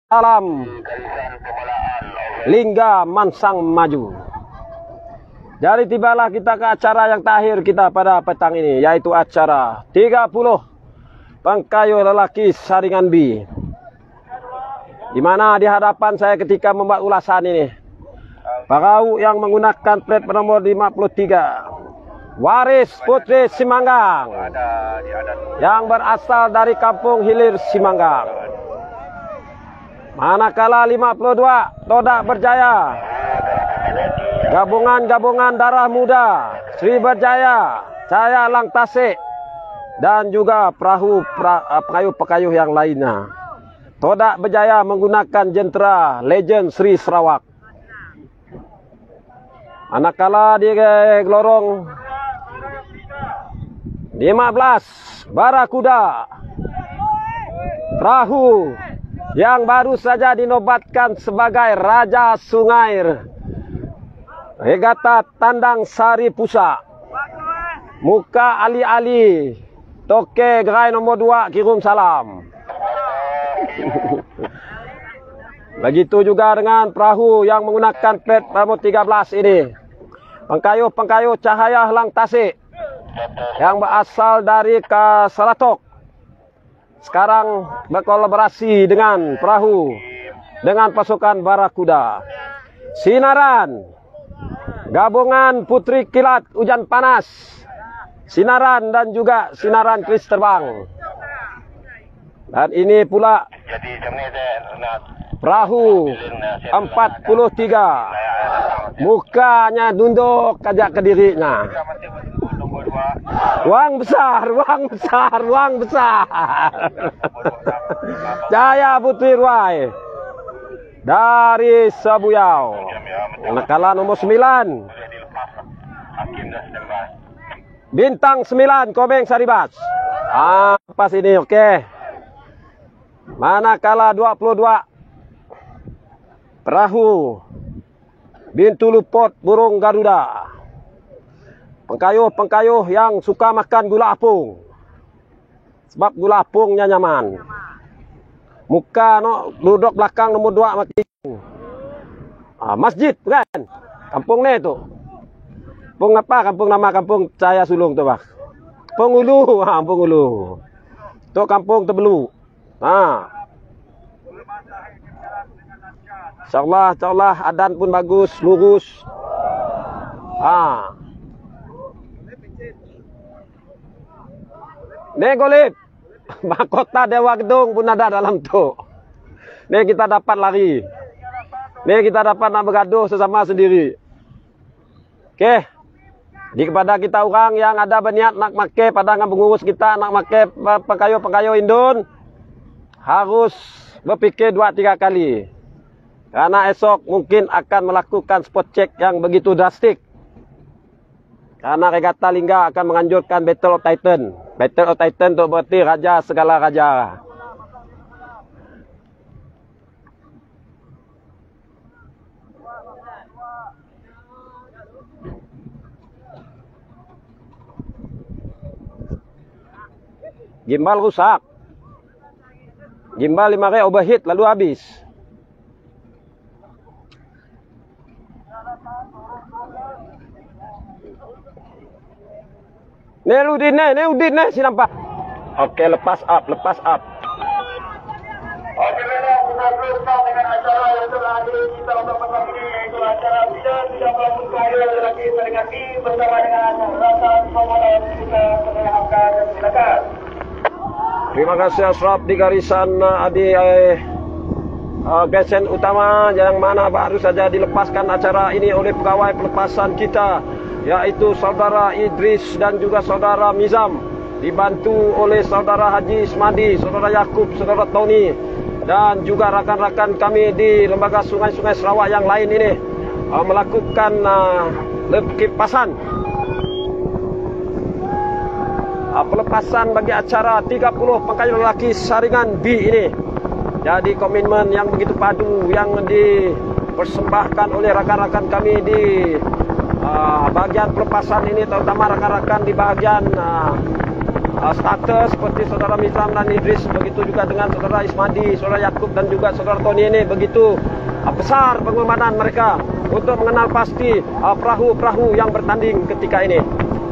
Salam Lingga Mansang Maju. Jadi tibalah kita ke acara yang terakhir kita pada petang ini, yaitu acara 30 pengkayu lelaki saringan B. Di mana di hadapan saya ketika membuat ulasan ini, pengkayu yang menggunakan plat nomor 53, Waris Putri Simanggang, yang berasal dari Kampung Hilir Simanggang. Manakala 52 Todak Berjaya, gabungan Darah Muda, Sri Berjaya, Cahaya Lang Tasik, dan juga pengayuh-pengayuh yang lainnya. Todak Berjaya menggunakan jentera Legend Sri Sarawak. Manakala di lorong 15 Barakuda, perahu yang baru saja dinobatkan sebagai Raja Sungai, Regata Tandang Sari Pusa, Muka Ali-Ali, Toke Gerai nomor 2 Kirim Salam. Begitu juga dengan perahu yang menggunakan plat nomor 13 ini, pengkayu Cahaya Lang Tasik, yang berasal dari Kasalatok, sekarang berkolaborasi dengan perahu dengan pasukan Barakuda. Sinaran, gabungan Putri Kilat Hujan Panas, Sinaran dan juga Sinaran Keris Terbang. Dan ini pula perahu 43, mukanya nunduk kajak ke dirinya. Uang besar. Jaya Putri Ruai dari Sabuyau. Manakala nomor 9, Bintang 9 Komeng Saribas. Pas ini, oke. Manakala 22 perahu Bintu Lupot Burung Garuda, pengkayuh yang suka makan gula apung, sebab gula apungnya nyaman. Muka duduk belakang nomor 2 makin. Masjid kan? Kampung ni tu. Kampung apa? Nama kampung saya sulung tu bah. Pengulu, Pengulu. Tu kampung Terbelu. Insyaallah adan pun bagus, lurus. Nih golip, mahkota Dewa Gedung pun ada dalam tu. Nih kita dapat lari. Nih kita dapat nak bergaduh sesama sendiri. Oke. Jadi kepada kita orang yang ada berniat nak make pada pengurus kita nak make pengkayu Indun, harus berfikir 2-3 kali. Karena esok mungkin akan melakukan spot check yang begitu drastik. Karena Regata Lingga akan menganjurkan Battle of Titan. Battle of Titan itu berarti raja segala raja. Gimbal rusak. Gimbal 5 overheat lalu habis. Ni Udin si nampak. Oke, lepas up. Oke, kita teruskan dengan acara yang telah hadir kita untuk malam ini, yaitu acara tidak melakukan lelaki serikati bersama dengan rasa komodan kita perkenalkan. Silakan. Terima kasih Asraf di garisan gesen utama yang mana baru saja dilepaskan acara ini oleh pegawai pelepasan kita, yaitu saudara Idris dan juga saudara Mizam, dibantu oleh saudara Haji Ismadi, saudara Yakub, saudara Tony, dan juga rakan-rakan kami di lembaga sungai-sungai Sarawak yang lain ini melakukan lepasan pelepasan bagi acara 30 pengkayu lelaki saringan B ini. Jadi komitmen yang begitu padu yang dipersembahkan oleh rakan-rakan kami di bagian pelepasan ini, terutama rakan-rakan di bagian status seperti saudara Mizam dan Idris, begitu juga dengan saudara Ismadi, saudara Yakub dan juga saudara Tony ini begitu besar pengorbanan mereka untuk mengenal pasti perahu-perahu yang bertanding ketika ini.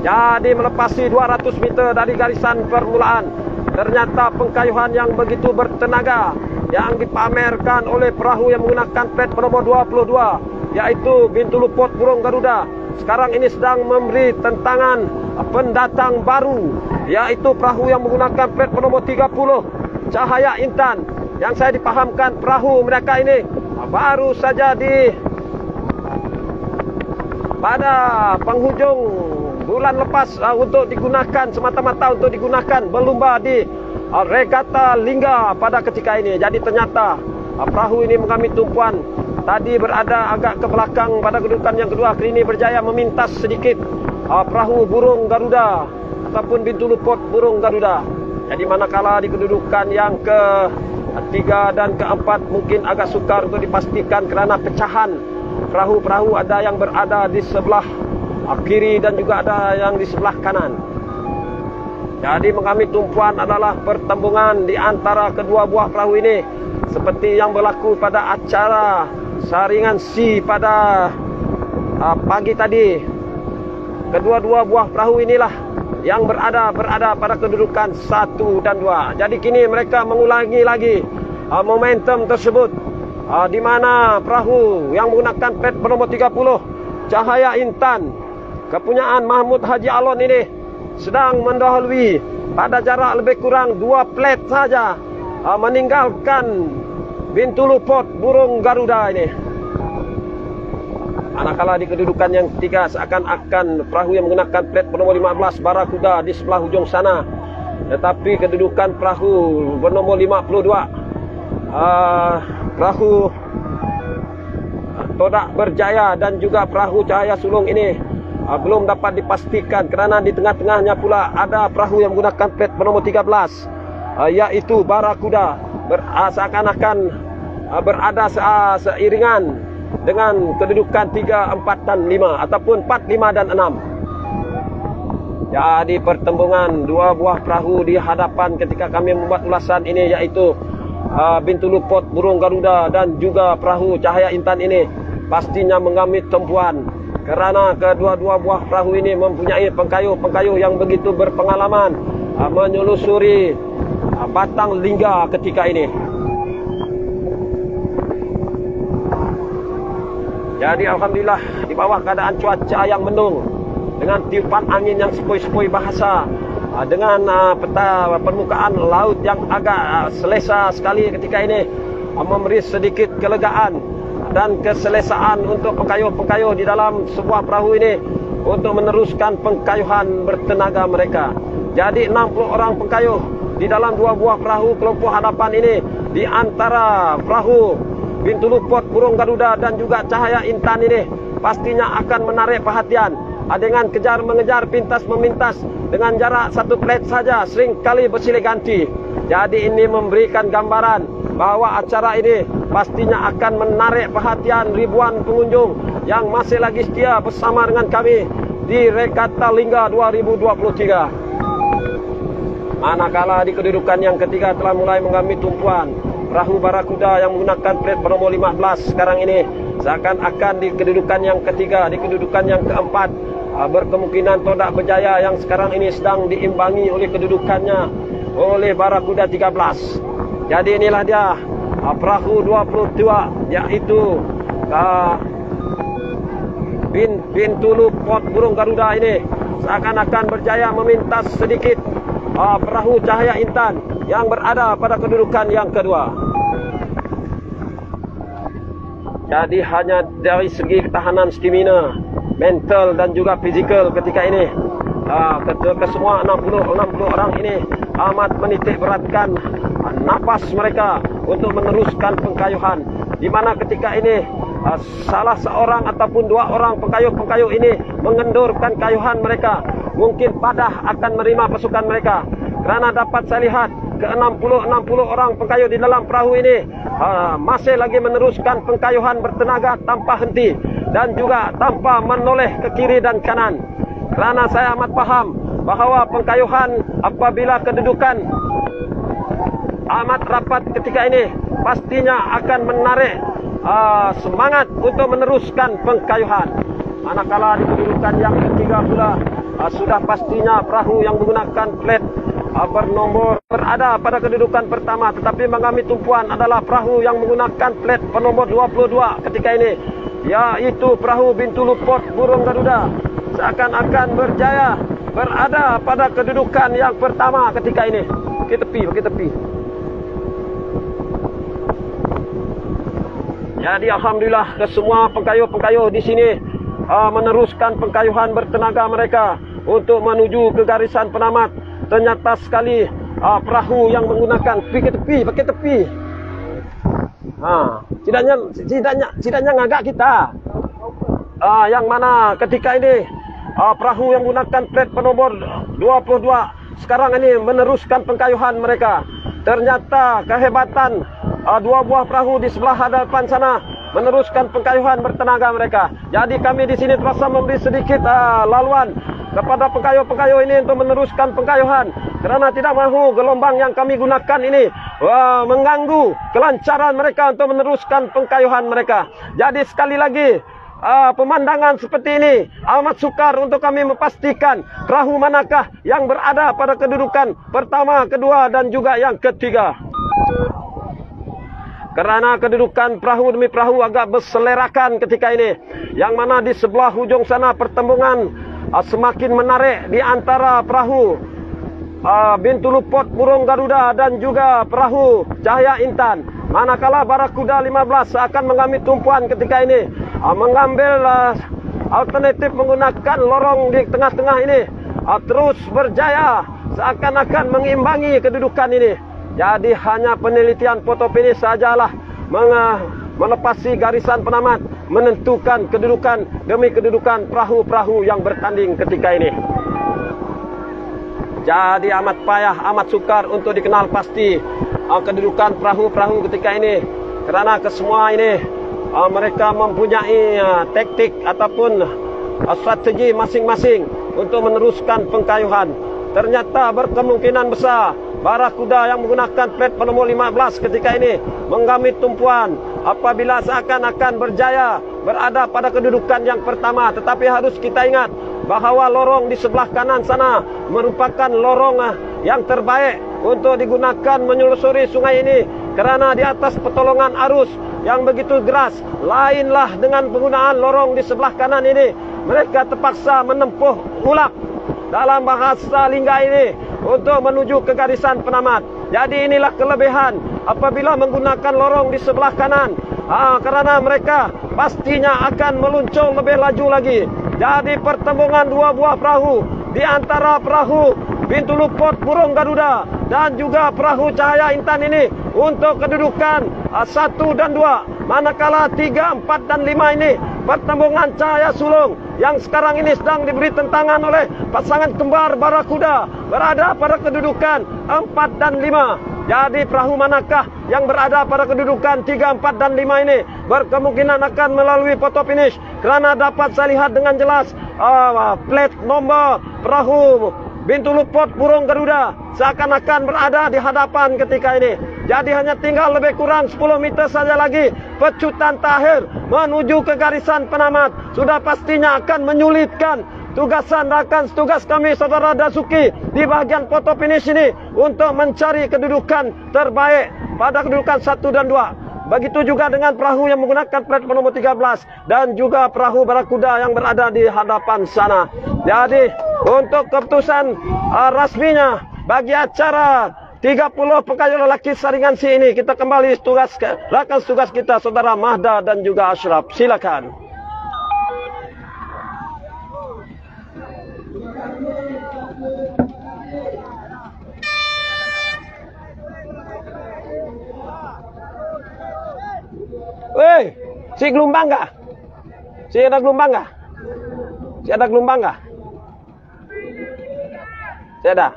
Jadi melepasi 200 meter dari garisan permulaan, ternyata pengkayuhan yang begitu bertenaga yang dipamerkan oleh perahu yang menggunakan plat nomor 22, yaitu Bintulu Port Burung Garuda. Sekarang ini sedang memberi tentangan pendatang baru, yaitu perahu yang menggunakan plat nomor 30, Cahaya Intan. Yang saya dipahamkan perahu mereka ini baru saja pada penghujung bulan lepas untuk digunakan, semata-mata untuk digunakan berlumba di Regata Lingga pada ketika ini. Jadi ternyata perahu ini mengalami tumpuan. Tadi berada agak ke belakang pada kedudukan yang kedua, kini berjaya memintas sedikit perahu Burung Garuda ataupun Bintulu Port Burung Garuda. Jadi manakala di kedudukan yang ketiga dan keempat mungkin agak sukar untuk dipastikan kerana pecahan perahu-perahu, ada yang berada di sebelah kiri dan juga ada yang di sebelah kanan. Jadi mengalami tumpuan adalah pertembungan di antara kedua buah perahu ini, seperti yang berlaku pada acara saringan C pada pagi tadi. Kedua-dua buah perahu inilah yang berada pada kedudukan 1 dan 2. Jadi kini mereka mengulangi lagi momentum tersebut, di mana perahu yang menggunakan plat nomor 30 Cahaya Intan kepunyaan Mahmud Haji Alon ini sedang mendahului pada jarak lebih kurang 2 plat saja, meninggalkan Bintulu Port Burung Garuda ini. Manakala di kedudukan yang ketiga seakan-akan perahu yang menggunakan plat bernomor 15 Barakuda di sebelah hujung sana, tetapi kedudukan perahu bernomor 52 perahu Todak Berjaya dan juga perahu Cahaya Sulung ini belum dapat dipastikan, kerana di tengah-tengahnya pula ada perahu yang menggunakan plat bernomor 13, yaitu Barakuda, seakan-akan berada seiringan dengan kedudukan 3, 4 dan 5 ataupun 4, 5 dan 6. Jadi pertembungan dua buah perahu di hadapan ketika kami membuat ulasan ini, yaitu Bintulu Port Burung Garuda dan juga perahu Cahaya Intan ini pastinya mengalami tumpuan, kerana kedua-dua buah perahu ini mempunyai pengkayuh-pengkayuh yang begitu berpengalaman menyelusuri batang lingga ketika ini. Jadi alhamdulillah di bawah keadaan cuaca yang mendung, dengan tiupan angin yang sepoi-sepoi bahasa, dengan peta permukaan laut yang agak selesa sekali ketika ini, memberi sedikit kelegaan dan keselesaan untuk pengkayuh-pengkayuh di dalam sebuah perahu ini untuk meneruskan pengkayuhan bertenaga mereka. Jadi 60 orang pengkayuh di dalam dua buah perahu kelompok hadapan ini, di antara perahu Bintulu Port Burung Garuda dan juga Cahaya Intan ini pastinya akan menarik perhatian dengan kejar mengejar, pintas memintas dengan jarak 1 plat saja, seringkali bersilih ganti. Jadi ini memberikan gambaran bahawa acara ini pastinya akan menarik perhatian ribuan pengunjung yang masih lagi setia bersama dengan kami di Regata Lingga 2023. Manakala di kedudukan yang ketiga telah mulai mengalami tumpuan perahu Barakuda yang menggunakan plat bernomor 15 sekarang ini seakan-akan di kedudukan yang ketiga. Di kedudukan yang keempat berkemungkinan Todak Berjaya yang sekarang ini sedang diimbangi oleh kedudukannya oleh Barakuda 13. Jadi inilah dia perahu 22, yaitu Bintulu Port Burung Garuda ini seakan-akan berjaya memintas sedikit perahu Cahaya Intan yang berada pada kedudukan yang kedua. Jadi hanya dari segi ketahanan stamina, mental dan juga fizikal ketika ini, kesemua 60 orang ini amat menitik beratkan nafas mereka untuk meneruskan pengkayuhan, di mana ketika ini salah seorang ataupun 2 orang pengkayuh ini mengendurkan kayuhan mereka, mungkin Padah akan menerima pasukan mereka, kerana dapat saya lihat ke 60 orang pengkayuh di dalam perahu ini masih lagi meneruskan pengkayuhan bertenaga tanpa henti dan juga tanpa menoleh ke kiri dan kanan. Kerana saya amat paham bahawa pengkayuhan apabila kedudukan amat rapat ketika ini pastinya akan menarik semangat untuk meneruskan pengkayuhan. Manakala di kedudukan yang ketiga pula sudah pastinya perahu yang menggunakan plat bernomor berada pada kedudukan pertama, tetapi mengalami tumpuan adalah perahu yang menggunakan plat bernomor 22 ketika ini, yaitu perahu Bintulu Port Burung Garuda seakan-akan berjaya berada pada kedudukan yang pertama ketika ini. Bagi tepi. Jadi alhamdulillah kesemua pengkayuh-pengkayuh di sini meneruskan pengkayuhan bertenaga mereka untuk menuju ke garisan penamat. Ternyata sekali perahu yang menggunakan pakai tepi. Tidaknya ngagak kita. Yang mana ketika ini perahu yang menggunakan plat penomor 22 sekarang ini meneruskan pengkayuhan mereka. Ternyata kehebatan dua buah perahu di sebelah hadapan sana meneruskan pengkayuhan bertenaga mereka. Jadi kami di sini terasa memberi sedikit laluan kepada pengkayuh-pengkayuh ini untuk meneruskan pengkayuhan, kerana tidak mahu gelombang yang kami gunakan ini mengganggu kelancaran mereka untuk meneruskan pengkayuhan mereka. Jadi sekali lagi pemandangan seperti ini amat sukar untuk kami memastikan perahu manakah yang berada pada kedudukan pertama, kedua dan juga yang ketiga. Kerana kedudukan perahu demi perahu agak berselerakan ketika ini, yang mana di sebelah hujung sana pertembungan semakin menarik di antara perahu Bintulu Port Burung Garuda dan juga perahu Cahaya Intan. Manakala Barakuda 15 akan mengalami tumpuan ketika ini, mengambil alternatif menggunakan lorong di tengah-tengah ini, terus berjaya seakan-akan mengimbangi kedudukan ini. Jadi hanya penelitian foto finish sajalah melepasi garisan penamat, menentukan kedudukan demi kedudukan perahu-perahu yang bertanding ketika ini. Jadi amat payah, amat sukar untuk dikenal pasti kedudukan perahu-perahu ketika ini, kerana kesemua ini mereka mempunyai taktik ataupun strategi masing-masing untuk meneruskan pengkayuhan. Ternyata berkemungkinan besar Barakuda yang menggunakan plat penomor 15 ketika ini mengalami tumpuan apabila seakan-akan berjaya berada pada kedudukan yang pertama. Tetapi harus kita ingat bahawa lorong di sebelah kanan sana merupakan lorong yang terbaik untuk digunakan menyelusuri sungai ini, kerana di atas pertolongan arus yang begitu deras. Lainlah dengan penggunaan lorong di sebelah kanan ini, mereka terpaksa menempuh ulap dalam bahasa lingga ini untuk menuju ke garisan penamat. Jadi inilah kelebihan apabila menggunakan lorong di sebelah kanan, kerana mereka pastinya akan meluncur lebih laju lagi. Jadi pertembungan dua buah perahu di antara perahu Bintulu Port Burung Garuda dan juga perahu Cahaya Intan ini untuk kedudukan 1 dan 2. Manakala 3, 4 dan 5 ini pertembungan Cahaya Sulung yang sekarang ini sedang diberi tentangan oleh pasangan kembar Barakuda berada pada kedudukan 4 dan 5. Jadi perahu manakah yang berada pada kedudukan 3, 4 dan 5 ini berkemungkinan akan melalui foto finish, kerana dapat saya lihat dengan jelas plat nombor perahu Bintulu Port Burung Garuda seakan-akan berada di hadapan ketika ini. Jadi hanya tinggal lebih kurang 10 meter saja lagi pecutan terakhir menuju ke garisan penamat. Sudah pastinya akan menyulitkan tugas kami saudara Dasuki di bahagian foto finish ini untuk mencari kedudukan terbaik pada kedudukan 1 dan 2. Begitu juga dengan perahu yang menggunakan plat nomor 13 dan juga perahu Barakuda yang berada di hadapan sana. Jadi untuk keputusan rasminya bagi acara 30 pengkayuh lelaki saringan C ini, kita kembali rakan tugas kita saudara Mahda dan juga Ashraf. Silakan. Woi, si gelombang kah? Si ada gelombang kah? Si ada gelombang kah? Si ada.